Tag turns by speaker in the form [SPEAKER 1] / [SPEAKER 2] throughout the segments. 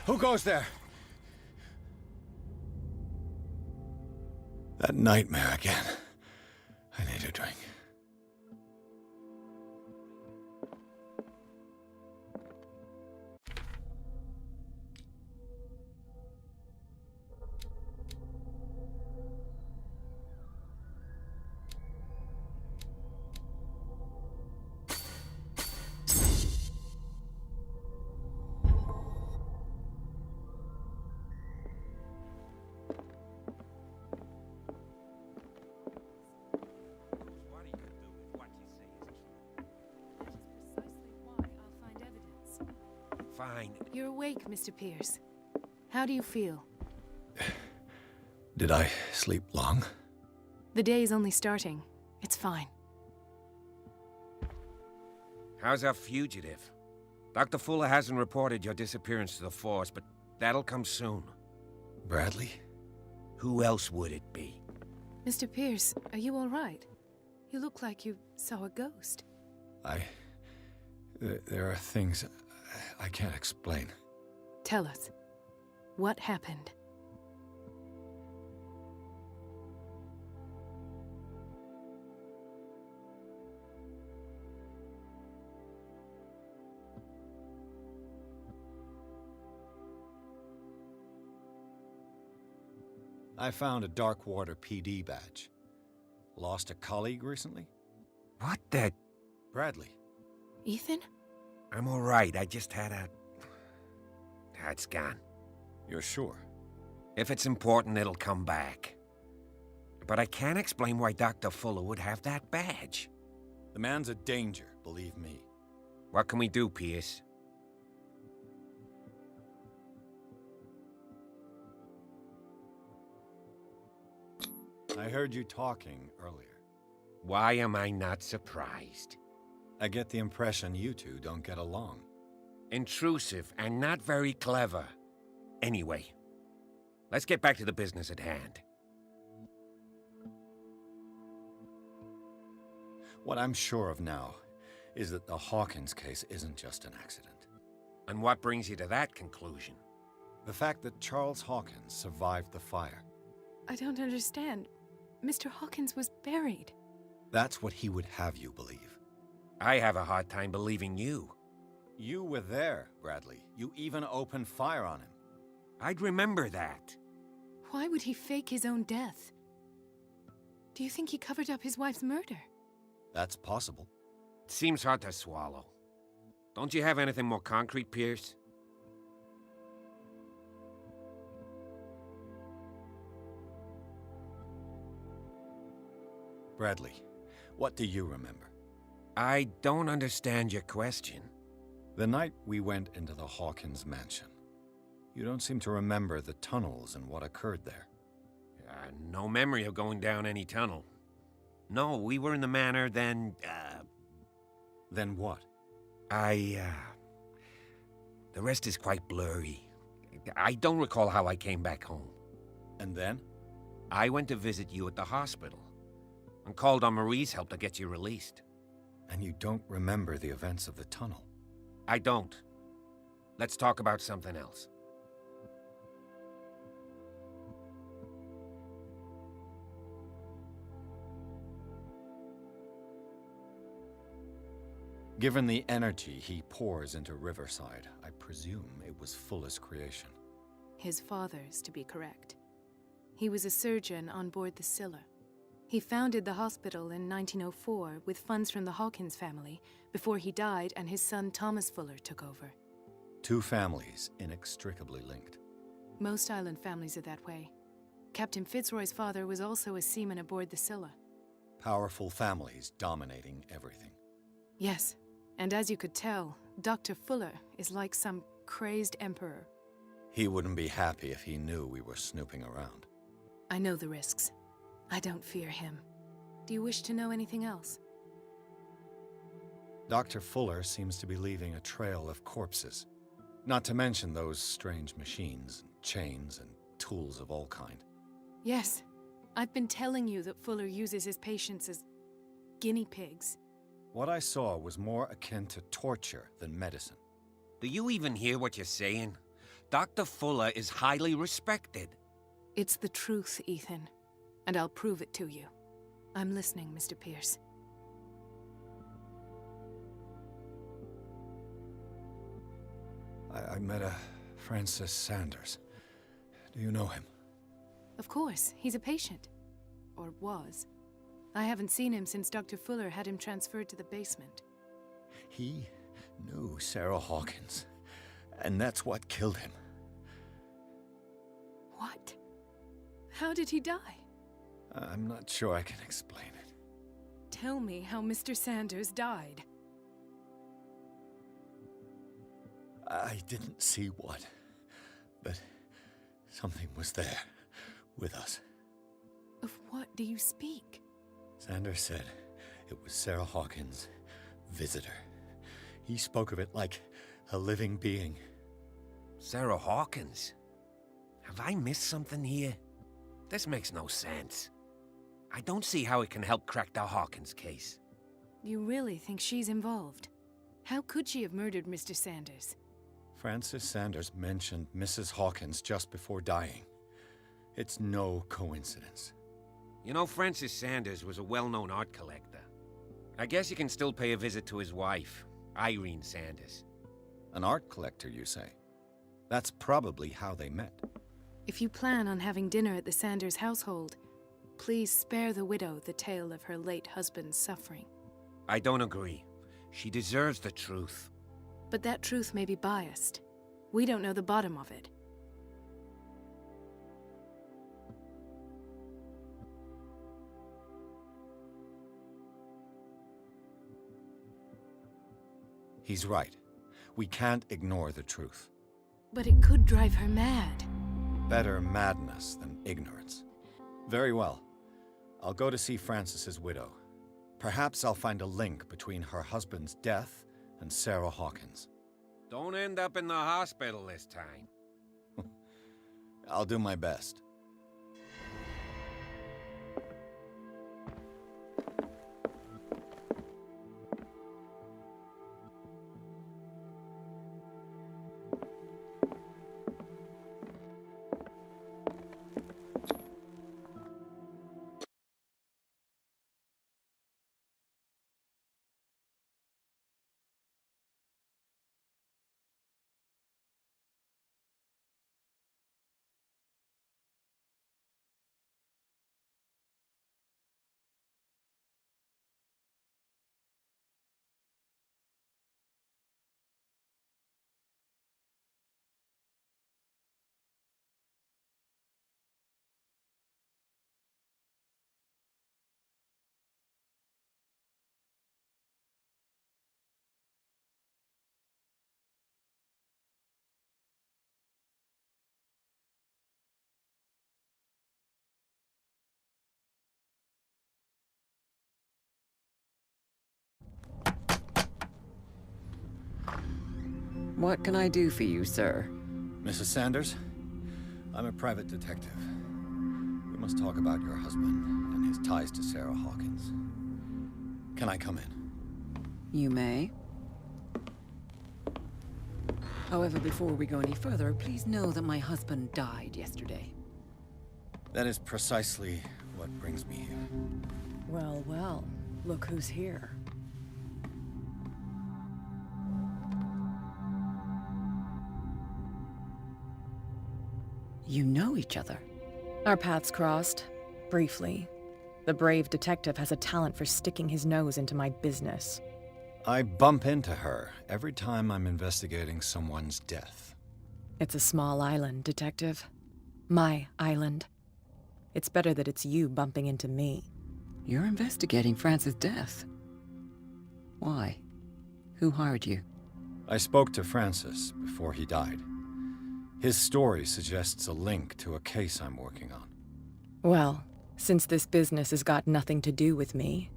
[SPEAKER 1] Who goes there? That nightmare again. I need a drink.
[SPEAKER 2] Fine.
[SPEAKER 3] You're awake, Mr. Pierce. How do you feel?
[SPEAKER 1] Did I sleep long?
[SPEAKER 3] The day's only starting. It's fine.
[SPEAKER 2] How's our fugitive? Dr. Fuller hasn't reported your disappearance to the Force, but that'll come soon.
[SPEAKER 1] Bradley?
[SPEAKER 2] Who else would it be?
[SPEAKER 3] Mr. Pierce, are you all right? You look like you saw a ghost.
[SPEAKER 1] There are things I can't explain.
[SPEAKER 3] Tell us. What happened?
[SPEAKER 1] I found a Darkwater PD badge. Lost a colleague recently?
[SPEAKER 2] What the...
[SPEAKER 1] Bradley.
[SPEAKER 3] Ethan?
[SPEAKER 2] I'm all right. I just had a... It's gone.
[SPEAKER 1] You're sure?
[SPEAKER 2] If it's important, it'll come back. But I can't explain why Dr. Fuller would have that badge.
[SPEAKER 1] The man's a danger, believe me.
[SPEAKER 2] What can we do, Pierce?
[SPEAKER 1] I heard you talking earlier.
[SPEAKER 2] Why am I not surprised?
[SPEAKER 1] I get the impression you two don't get along.
[SPEAKER 2] Intrusive and not very clever. Anyway, let's get back to the business at hand.
[SPEAKER 1] What I'm sure of now is that the Hawkins case isn't just an accident.
[SPEAKER 2] And what brings you to that conclusion?
[SPEAKER 1] The fact that Charles Hawkins survived the fire.
[SPEAKER 3] I don't understand. Mr. Hawkins was buried.
[SPEAKER 1] That's what he would have you believe.
[SPEAKER 2] I have a hard time believing you.
[SPEAKER 1] You were there, Bradley. You even opened fire on him.
[SPEAKER 2] I'd remember that.
[SPEAKER 3] Why would he fake his own death? Do you think he covered up his wife's murder?
[SPEAKER 1] That's possible.
[SPEAKER 2] It seems hard to swallow. Don't you have anything more concrete, Pierce?
[SPEAKER 1] Bradley, what do you remember?
[SPEAKER 2] I don't understand your question.
[SPEAKER 1] The night we went into the Hawkins mansion. You don't seem to remember the tunnels and what occurred there.
[SPEAKER 2] No memory of going down any tunnel. No, we were in the manor, then,
[SPEAKER 1] Then what?
[SPEAKER 2] The rest is quite blurry. I don't recall how I came back home.
[SPEAKER 1] And then?
[SPEAKER 2] I went to visit you at the hospital, and called on Marie's help to get you released.
[SPEAKER 1] And you don't remember the events of the tunnel?
[SPEAKER 2] I don't. Let's talk about something else.
[SPEAKER 1] Given the energy he pours into Riverside, I presume it was Fuller's creation.
[SPEAKER 3] His father's, to be correct. He was a surgeon on board the Scylla. He founded the hospital in 1904 with funds from the Hawkins family before he died and his son Thomas Fuller took over.
[SPEAKER 1] Two families inextricably linked.
[SPEAKER 3] Most island families are that way. Captain Fitzroy's father was also a seaman aboard the Scylla.
[SPEAKER 1] Powerful families dominating everything.
[SPEAKER 3] Yes, and as you could tell, Dr. Fuller is like some crazed emperor.
[SPEAKER 1] He wouldn't be happy if he knew we were snooping around.
[SPEAKER 3] I know the risks. I don't fear him. Do you wish to know anything else?
[SPEAKER 1] Dr. Fuller seems to be leaving a trail of corpses. Not to mention those strange machines, chains, and tools of all kind.
[SPEAKER 3] Yes. I've been telling you that Fuller uses his patients as guinea pigs.
[SPEAKER 1] What I saw was more akin to torture than medicine.
[SPEAKER 2] Do you even hear what you're saying? Dr. Fuller is highly respected.
[SPEAKER 3] It's the truth, Ethan. And I'll prove it to you. I'm listening, Mr. Pierce.
[SPEAKER 1] I met a Francis Sanders. Do you know him?
[SPEAKER 3] Of course, he's a patient. Or was. I haven't seen him since Dr. Fuller had him transferred to the basement.
[SPEAKER 1] He knew Sarah Hawkins, and that's what killed him.
[SPEAKER 3] What? How did he die?
[SPEAKER 1] I'm not sure I can explain it.
[SPEAKER 3] Tell me how Mr. Sanders died.
[SPEAKER 1] I didn't see what, but something was there, with us.
[SPEAKER 3] Of what do you speak?
[SPEAKER 1] Sanders said it was Sarah Hawkins' visitor. He spoke of it like a living being.
[SPEAKER 2] Sarah Hawkins? Have I missed something here? This makes no sense. I don't see how it can help crack the Hawkins case.
[SPEAKER 3] You really think she's involved? How could she have murdered Mr. Sanders?
[SPEAKER 1] Francis Sanders mentioned Mrs. Hawkins just before dying. It's no coincidence.
[SPEAKER 2] You know, Francis Sanders was a well-known art collector. I guess you can still pay a visit to his wife, Irene Sanders.
[SPEAKER 1] An art collector, you say? That's probably how they met.
[SPEAKER 3] If you plan on having dinner at the Sanders household, please spare the widow the tale of her late husband's suffering.
[SPEAKER 2] I don't agree. She deserves the truth.
[SPEAKER 3] But that truth may be biased. We don't know the bottom of it.
[SPEAKER 1] He's right. We can't ignore the truth.
[SPEAKER 3] But it could drive her mad.
[SPEAKER 1] Better madness than ignorance. Very well. I'll go to see Francis's widow. Perhaps I'll find a link between her husband's death and Sarah Hawkins.
[SPEAKER 2] Don't end up in the hospital this time.
[SPEAKER 1] I'll do my best.
[SPEAKER 4] What can I do for you, sir?
[SPEAKER 1] Mrs. Sanders, I'm a private detective. We must talk about your husband and his ties to Sarah Hawkins. Can I come in?
[SPEAKER 4] You may. However, before we go any further, please know that my husband died yesterday.
[SPEAKER 1] That is precisely what brings me here.
[SPEAKER 4] Well, well, look who's here. You know each other.
[SPEAKER 5] Our paths crossed, briefly. The brave detective has a talent for sticking his nose into my business.
[SPEAKER 1] I bump into her every time I'm investigating someone's death.
[SPEAKER 5] It's a small island, detective. My island. It's better that it's you bumping into me.
[SPEAKER 4] You're investigating Francis' death. Why? Who hired you?
[SPEAKER 1] I spoke to Francis before he died. His story suggests a link to a case I'm working on.
[SPEAKER 5] Well, since this business has got nothing to do with me,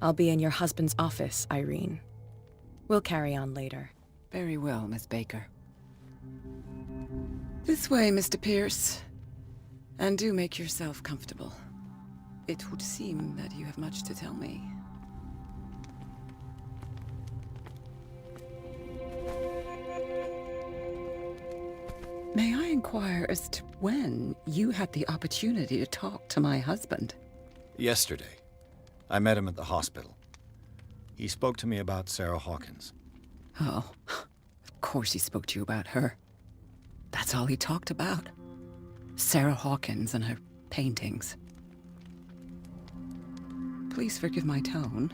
[SPEAKER 5] I'll be in your husband's office, Irene. We'll carry on later.
[SPEAKER 4] Very well, Miss Baker. This way, Mr. Pierce. And do make yourself comfortable. It would seem that you have much to tell me. May I inquire as to when you had the opportunity to talk to my husband?
[SPEAKER 1] Yesterday. I met him at the hospital. He spoke to me about Sarah Hawkins.
[SPEAKER 4] Oh, of course he spoke to you about her. That's all he talked about. Sarah Hawkins and her paintings. Please forgive my tone.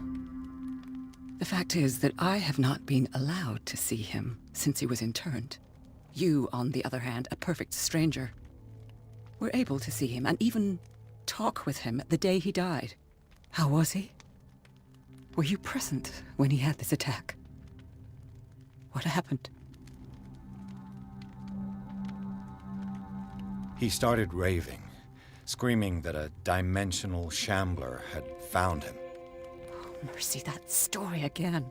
[SPEAKER 4] The fact is that I have not been allowed to see him since he was interned. You, on the other hand, a perfect stranger, were able to see him and even talk with him the day he died. How was he? Were you present when he had this attack? What happened?
[SPEAKER 1] He started raving, screaming that a dimensional shambler had found him.
[SPEAKER 4] Oh, mercy, that story again.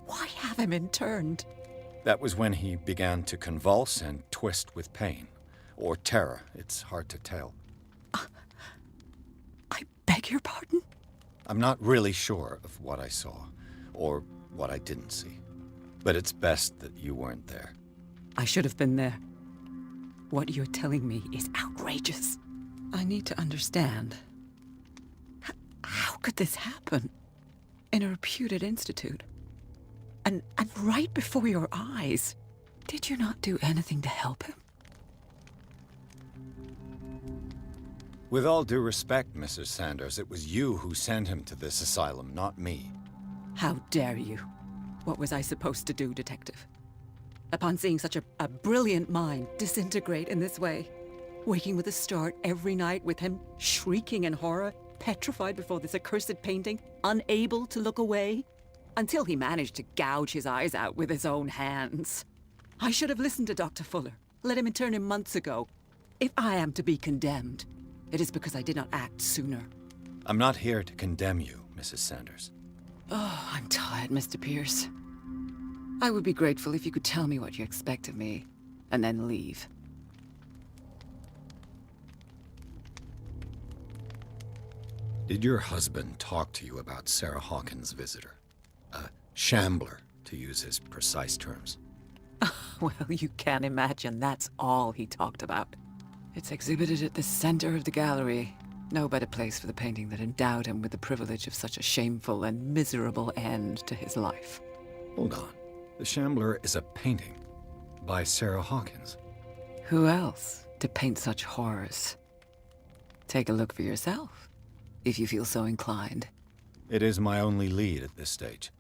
[SPEAKER 4] Why have him interned?
[SPEAKER 1] That was when he began to convulse and twist with pain. Or terror, it's hard to tell.
[SPEAKER 4] I beg your pardon?
[SPEAKER 1] I'm not really sure of what I saw, or what I didn't see. But it's best that you weren't there.
[SPEAKER 4] I should have been there. What you're telling me is outrageous. I need to understand. How could this happen? In a reputed institute? And right before your eyes? Did you not do anything to help him?
[SPEAKER 1] With all due respect, Mrs. Sanders, it was you who sent him to this asylum, not me.
[SPEAKER 4] How dare you? What was I supposed to do, Detective? Upon seeing such a brilliant mind disintegrate in this way, waking with a start every night with him shrieking in horror, petrified before this accursed painting, unable to look away, until he managed to gouge his eyes out with his own hands. I should have listened to Dr. Fuller, let him intern him months ago. If I am to be condemned, it is because I did not act sooner.
[SPEAKER 1] I'm not here to condemn you, Mrs. Sanders.
[SPEAKER 4] Oh, I'm tired, Mr. Pierce. I would be grateful if you could tell me what you expect of me, and then leave.
[SPEAKER 1] Did your husband talk to you about Sarah Hawkins' visitor? A shambler, to use his precise terms.
[SPEAKER 4] Well, you can imagine that's all he talked about. It's exhibited at the center of the gallery. No better place for the painting that endowed him with the privilege of such a shameful and miserable end to his life.
[SPEAKER 1] Hold on. The Shambler is a painting by Sarah Hawkins.
[SPEAKER 4] Who else to paint such horrors? Take a look for yourself, if you feel so inclined.
[SPEAKER 1] It is my only lead at this stage.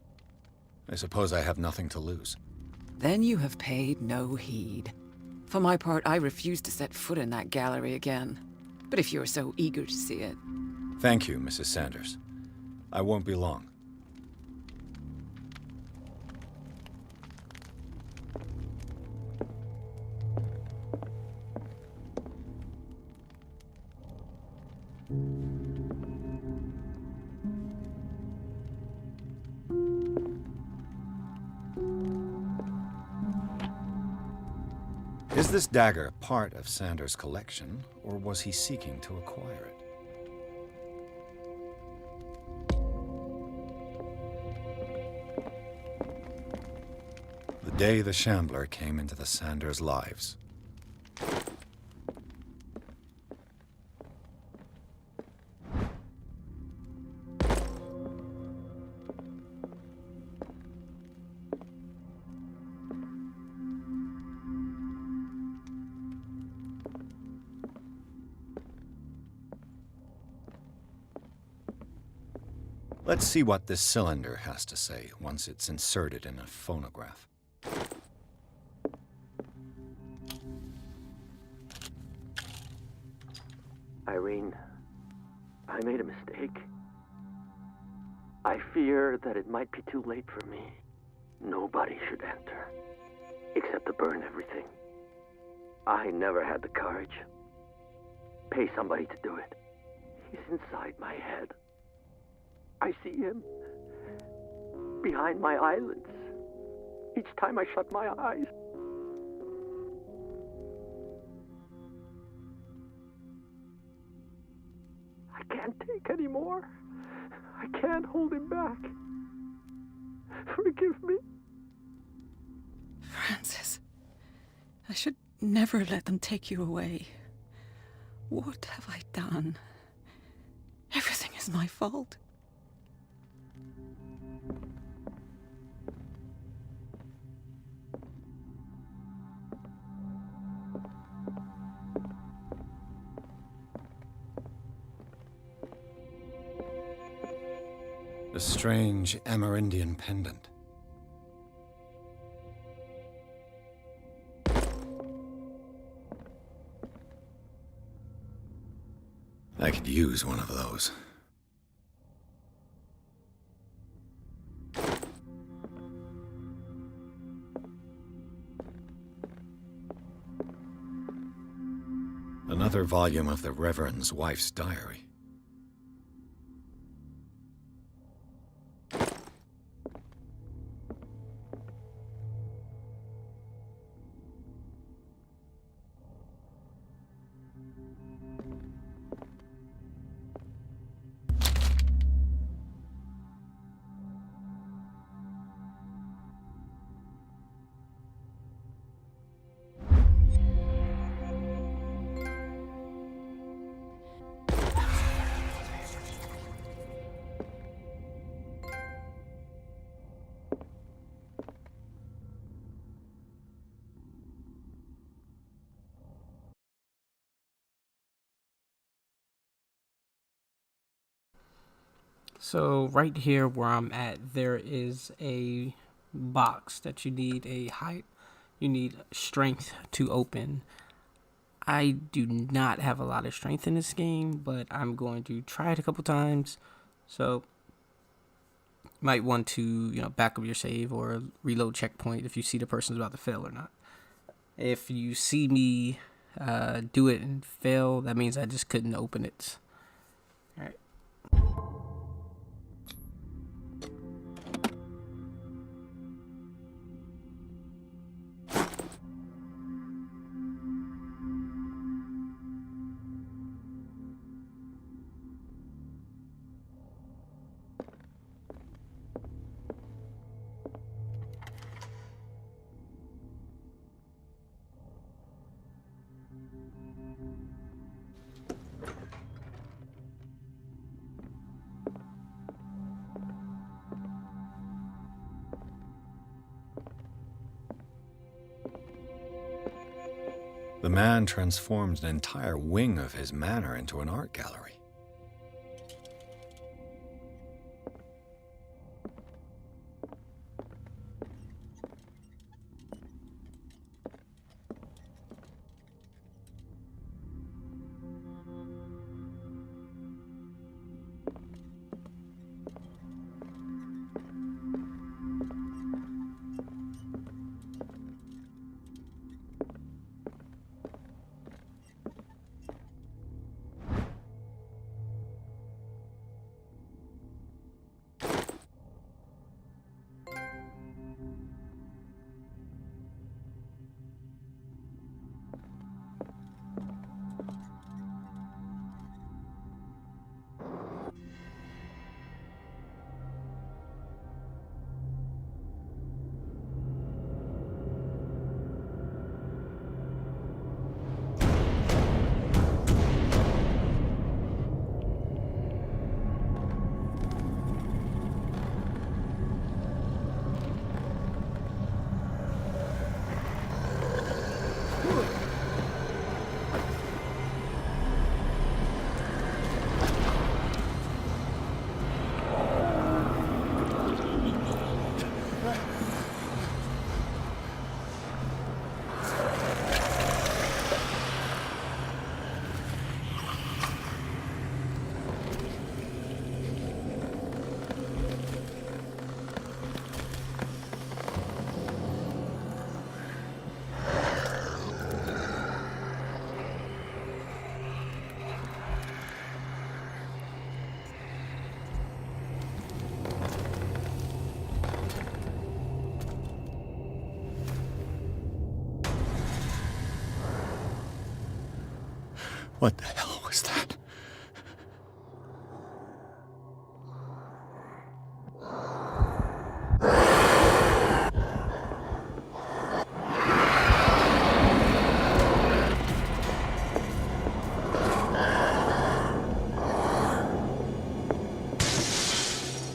[SPEAKER 1] I suppose I have nothing to lose.
[SPEAKER 4] Then you have paid no heed. For my part, I refuse to set foot in that gallery again. But if you're so eager to see it...
[SPEAKER 1] Thank you, Mrs. Sanders. I won't be long. Is this dagger part of Sanders' collection, or was he seeking to acquire it? The day the Shambler came into the Sanders' lives. Let's see what this cylinder has to say once it's inserted in a phonograph.
[SPEAKER 6] Irene, I made a mistake. I fear that it might be too late for me. Nobody should enter, except to burn everything. I never had the courage. Pay somebody to do it. He's inside my head. I see him behind my eyelids each time I shut my eyes. I can't take any more. I can't hold him back. Forgive me.
[SPEAKER 4] Francis, I should Never let them take you away. What have I done? Everything is my fault.
[SPEAKER 1] A strange Amerindian pendant. I could use one of those. Another volume of the Reverend's wife's diary.
[SPEAKER 7] So right here where I'm at, there is a box that you need strength to open. I do not have a lot of strength in this game, but I'm going to try it a couple times. So you might want to, back up your save or reload checkpoint if you see the person's about to fail or not. If you see me do it and fail, that means I just couldn't open it. All right.
[SPEAKER 1] The man transformed an entire wing of his manor into an art gallery. What the hell was that?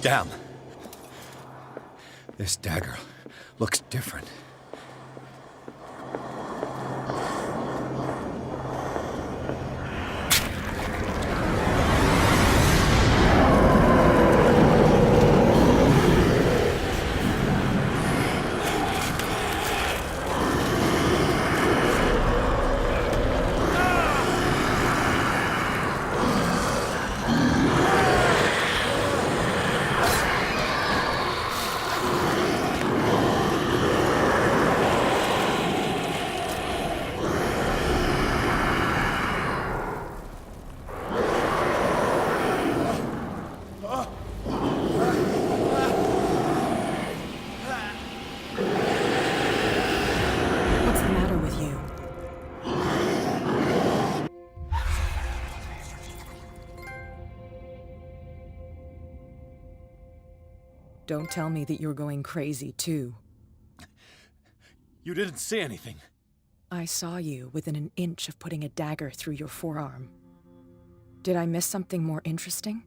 [SPEAKER 1] Damn. This dagger looks different.
[SPEAKER 5] What's the matter with you? Don't tell me that you're going crazy, too.
[SPEAKER 1] You didn't see anything.
[SPEAKER 5] I saw you within an inch of putting a dagger through your forearm. Did I miss something more interesting?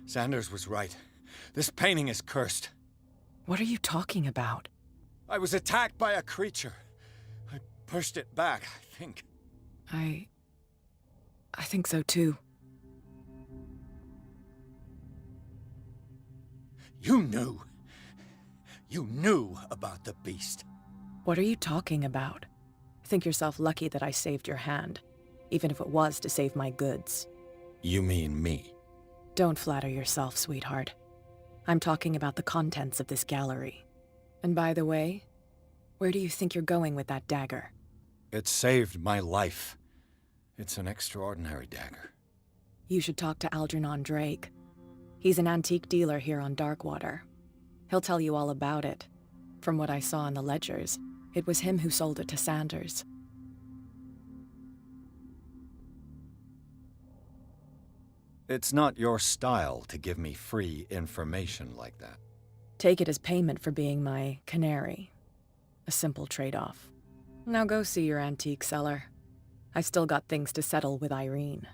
[SPEAKER 1] Sanders was right. This painting is cursed.
[SPEAKER 5] What are you talking about?
[SPEAKER 1] I was attacked by a creature. I pushed it back, I think.
[SPEAKER 5] I think so, too.
[SPEAKER 1] You knew. You knew about the beast.
[SPEAKER 5] What are you talking about? Think yourself lucky that I saved your hand, even if it was to save my goods.
[SPEAKER 1] You mean me?
[SPEAKER 5] Don't flatter yourself, sweetheart. I'm talking about the contents of this gallery. And by the way, where do you think you're going with that dagger?
[SPEAKER 1] It saved my life. It's an extraordinary dagger.
[SPEAKER 5] You should talk to Algernon Drake. He's an antique dealer here on Darkwater. He'll tell you all about it. From what I saw in the ledgers, it was him who sold it to Sanders.
[SPEAKER 1] It's not your style to give me free information like that.
[SPEAKER 5] Take it as payment for being my canary. A simple trade-off. Now go see your antique seller. I've still got things to settle with Irene.